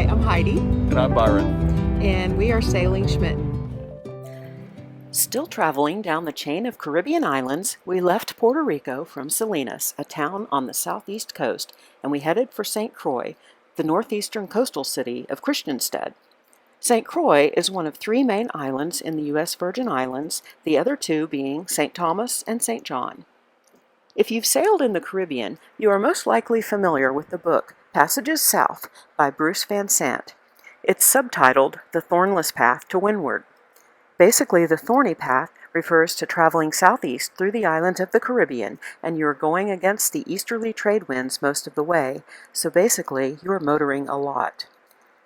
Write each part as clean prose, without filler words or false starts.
I'm Heidi, And I'm Byron. and we are sailing Schmidt. Still traveling down the chain of Caribbean islands, we left Puerto Rico from Salinas, a town on the southeast coast, and we headed for St. Croix, the northeastern coastal city of Christiansted. St. Croix is one of three main islands in the U.S. Virgin Islands, the other two being St. Thomas and St. John. If you've sailed in the Caribbean, you are most likely familiar with the book Passages South by Bruce Van Sant. It's subtitled The Thornless Path to Windward. Basically, the thorny path refers to traveling southeast through the islands of the Caribbean, and you are going against the easterly trade winds most of the way, so basically, you are motoring a lot.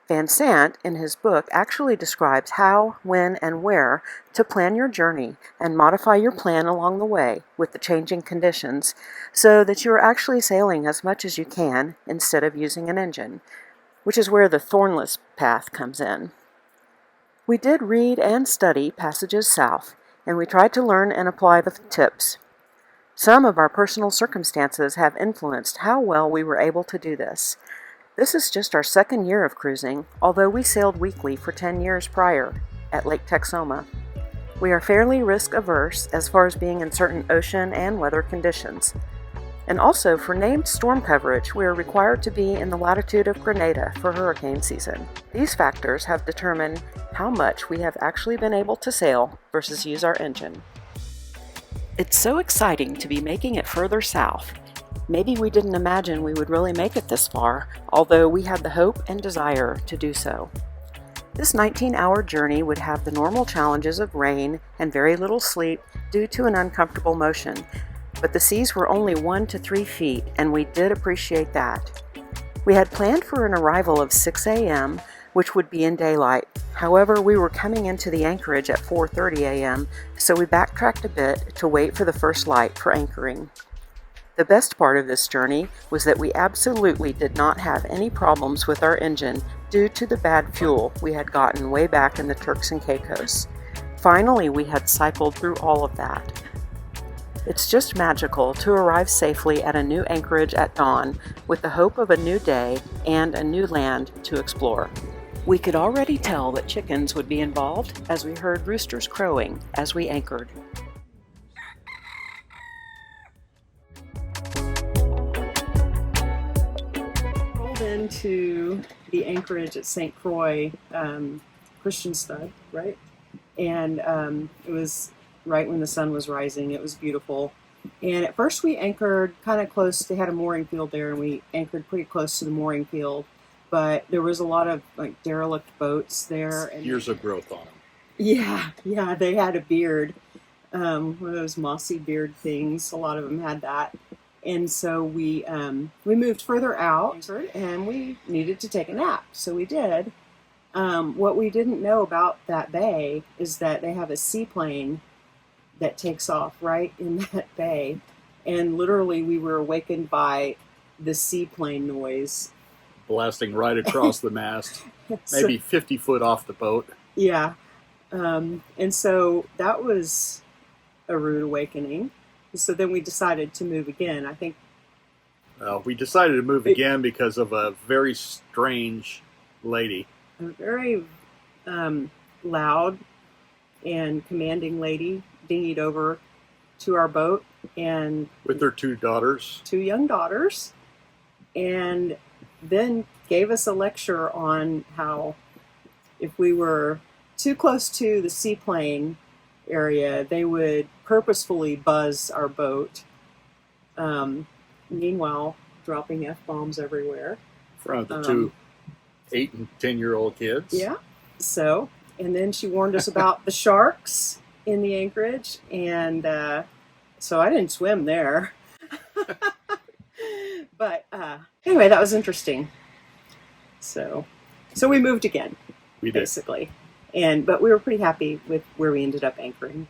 Van Sant, in his book, actually describes how, when, and where to plan your journey and modify your plan along the way with the changing conditions so that you are actually sailing as much as you can instead of using an engine, which is where the Thornless Path comes in. We did read and study Passages South, and we tried to learn and apply the tips. Some of our personal circumstances have influenced how well we were able to do this. This is just our second year of cruising, although we sailed weekly for 10 years prior at Lake Texoma. We are fairly risk-averse as far as being in certain ocean and weather conditions. And also, for named storm coverage, we are required to be in the latitude of Grenada for hurricane season. These factors have determined how much we have actually been able to sail versus use our engine. It's so exciting to be making it further south. Maybe we didn't imagine we would really make it this far, although we had the hope and desire to do so. This 19-hour journey would have the normal challenges of rain and very little sleep due to an uncomfortable motion, but the seas were only 1 to 3 feet, and we did appreciate that. We had planned for an arrival of 6 a.m., which would be in daylight. However, we were coming into the anchorage at 4:30 a.m., so we backtracked a bit to wait for the first light for anchoring. The best part of this journey was that we absolutely did not have any problems with our engine due to the bad fuel we had gotten way back in the Turks and Caicos. Finally, we had cycled through all of that. It's just magical to arrive safely at a new anchorage at dawn with the hope of a new day and a new land to explore. We could already tell that chickens would be involved as we heard roosters crowing as we anchored. Rolled into the anchorage at St. Croix, Christiansted, right? And it was right when the sun was rising. It was beautiful. And at first we anchored kind of close. They had a mooring field there, and we anchored pretty close to the mooring field. But there was a lot of like derelict boats there. And Years of growth on them. Yeah, they had a beard, one of those mossy beard things. A lot of them had that. And so we moved further out, and we needed to take a nap. So we did. What we didn't know about that bay is that they have a seaplane that takes off right in that bay. And literally we were awakened by the seaplane noise. Blasting right across the mast, maybe 50 foot off the boat. Yeah. And so that was a rude awakening. So then we decided to move again. I think We decided to move again because of a very strange lady. a very loud and commanding lady dinghied over to our boat, and With her 2 daughters. 2 young daughters, and then gave us a lecture on how if we were too close to the seaplane area, they would purposefully buzz our boat. Meanwhile, dropping F-bombs everywhere. In front of the 2 8 and 10-year-old kids. Yeah. So, and then she warned us about the sharks in the anchorage, and so I didn't swim there. But anyway, that was interesting. So we moved again. We did. Basically, but we were pretty happy with where we ended up anchoring.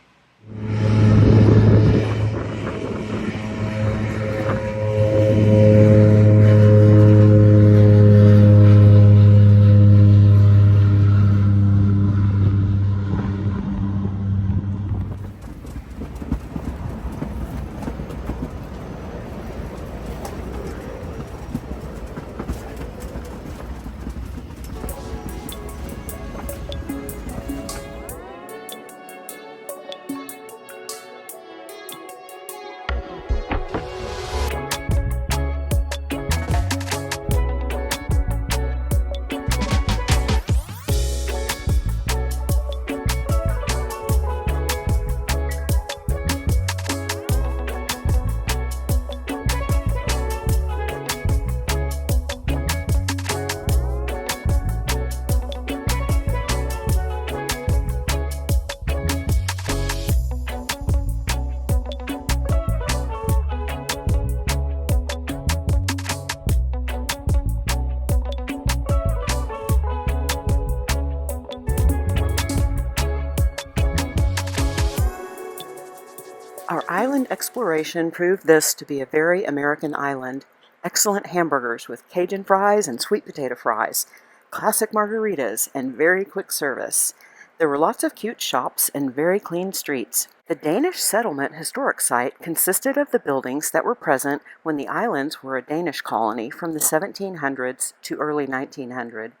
Our island exploration proved this to be a very American island. Excellent hamburgers with Cajun fries and sweet potato fries, classic margaritas, and very quick service. There were lots of cute shops and very clean streets. The Danish settlement historic site consisted of the buildings that were present when the islands were a Danish colony from the 1700s to early 1900.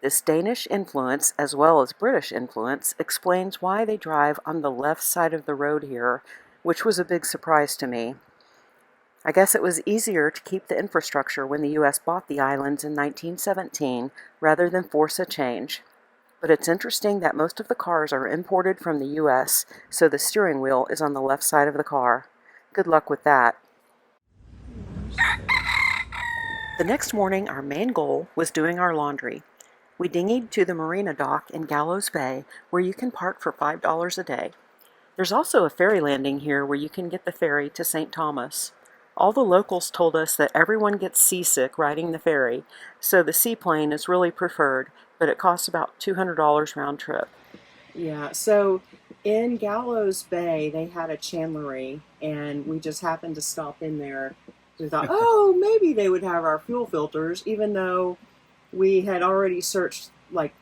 This Danish influence, as well as British influence, explains why they drive on the left side of the road here, which was a big surprise to me. I guess it was easier to keep the infrastructure when the U.S. bought the islands in 1917 rather than force a change. But it's interesting that most of the cars are imported from the U.S., so the steering wheel is on the left side of the car. Good luck with that. The next morning, our main goal was doing our laundry. We dinghied to the marina dock in Gallows Bay, where you can park for $5 a day. There's also a ferry landing here where you can get the ferry to St. Thomas. All the locals told us that everyone gets seasick riding the ferry, so the seaplane is really preferred, but it costs about $200 round trip. Yeah, so in Gallows Bay, they had a chandlery, and we just happened to stop in there. We thought, oh, maybe they would have our fuel filters, even though we had already searched like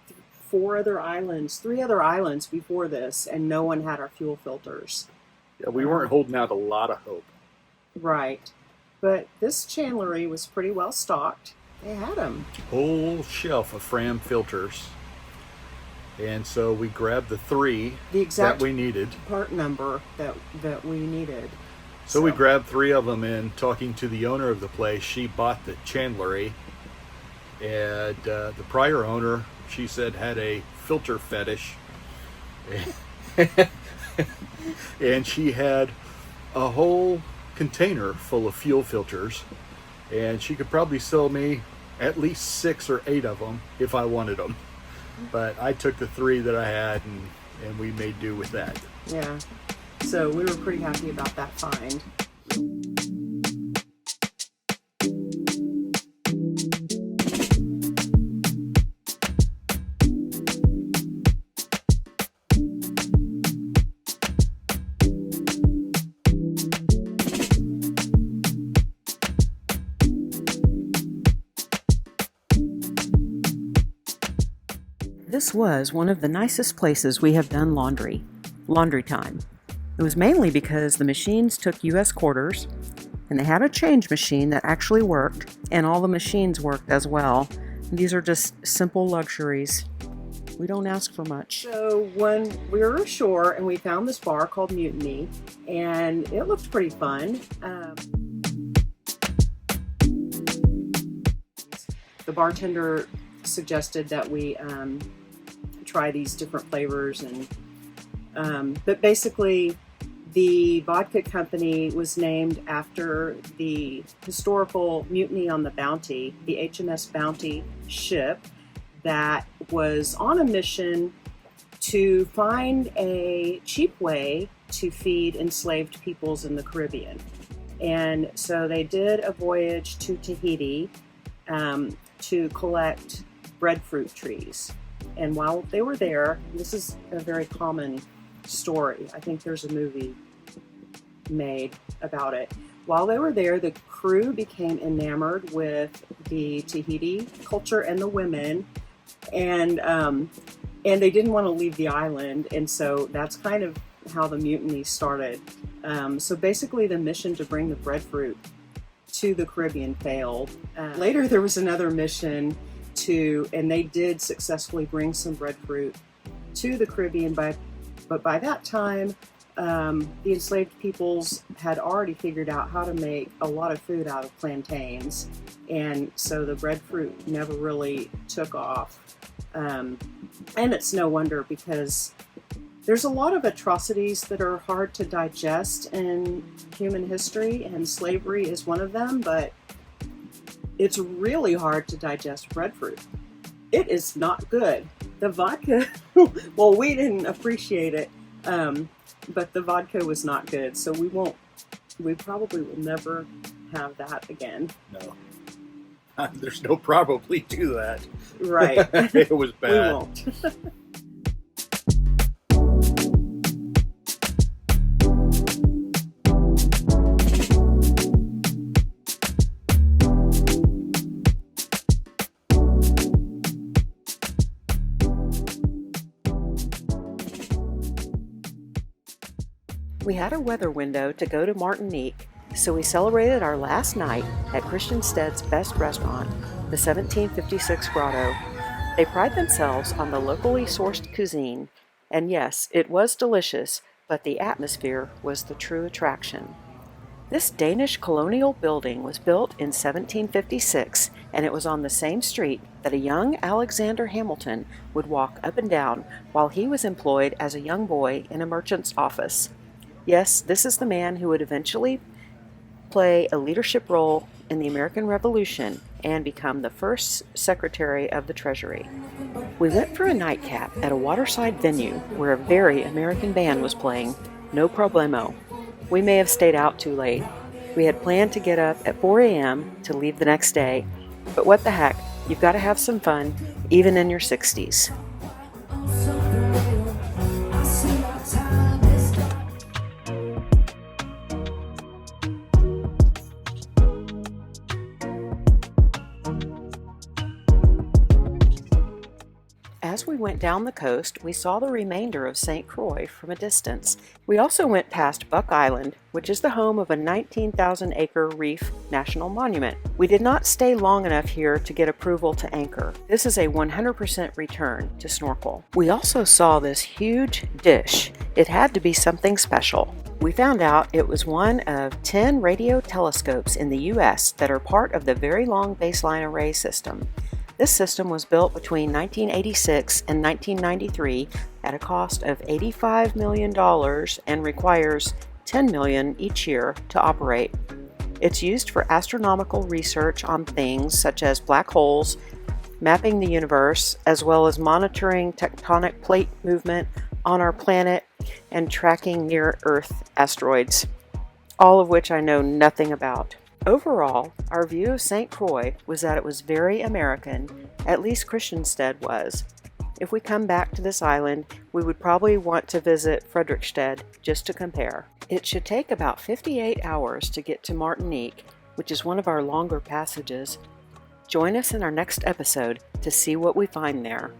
three other islands before this, and no one had our fuel filters. Yeah, we weren't holding out a lot of hope. Right. But this chandlery was pretty well stocked. They had them. Whole shelf of Fram filters. And so we grabbed the three The exact that we needed. part number that we needed. So we grabbed three of them, and talking to the owner of the place, she bought the chandlery. And the prior owner, she said, had a filter fetish. And she had a whole container full of fuel filters. And she could probably sell me at least 6 or 8 of them if I wanted them. But I took the 3 that I had, and we made do with that. Yeah. So we were pretty happy about that find. This was one of the nicest places we have done laundry time. It was mainly because the machines took U.S. quarters, and they had a change machine that actually worked, and all the machines worked as well. These are just simple luxuries. We don't ask for much. So when we were ashore and we found this bar called Mutiny, and it looked pretty fun. The bartender suggested that we try these different flavors, and but basically the vodka company was named after the historical mutiny on the Bounty, the HMS Bounty ship that was on a mission to find a cheap way to feed enslaved peoples in the Caribbean. And so they did a voyage to Tahiti to collect breadfruit trees. And while they were there, this is a very common story. I think there's a movie made about it. While they were there, the crew became enamored with the Tahiti culture and the women, and they didn't want to leave the island, and so that's kind of how the mutiny started. So basically, the mission to bring the breadfruit to the Caribbean failed. Later, there was another mission and they did successfully bring some breadfruit to the Caribbean, but by that time, the enslaved peoples had already figured out how to make a lot of food out of plantains, and so the breadfruit never really took off. And it's no wonder, because there's a lot of atrocities that are hard to digest in human history, and slavery is one of them, but it's really hard to digest breadfruit. It is not good. The vodka, well, we didn't appreciate it, but the vodka was not good, so we probably will never have that again. No. There's no probably to that. Right. It was bad. We won't. We had a weather window to go to Martinique, so we celebrated our last night at Christiansted's best restaurant, the 1756 Grotto. They pride themselves on the locally sourced cuisine, and yes, it was delicious, but the atmosphere was the true attraction. This Danish colonial building was built in 1756, and it was on the same street that a young Alexander Hamilton would walk up and down while he was employed as a young boy in a merchant's office. Yes, this is the man who would eventually play a leadership role in the American Revolution and become the first Secretary of the Treasury. We went for a nightcap at a waterside venue where a very American band was playing, No Problemo. We may have stayed out too late. We had planned to get up at 4 a.m. to leave the next day, but what the heck, you've got to have some fun, even in your 60s. As we went down the coast, we saw the remainder of St. Croix from a distance. We also went past Buck Island, which is the home of a 19,000-acre reef national monument. We did not stay long enough here to get approval to anchor. This is a 100% return to snorkel. We also saw this huge dish. It had to be something special. We found out it was one of 10 radio telescopes in the U.S. that are part of the Very Long Baseline Array system. This system was built between 1986 and 1993 at a cost of $85 million and requires $10 million each year to operate. It's used for astronomical research on things such as black holes, mapping the universe, as well as monitoring tectonic plate movement on our planet and tracking near-Earth asteroids, all of which I know nothing about. Overall, our view of St. Croix was that it was very American, at least Christiansted was. If we come back to this island, we would probably want to visit Frederiksted just to compare. It should take about 58 hours to get to Martinique, which is one of our longer passages. Join us in our next episode to see what we find there.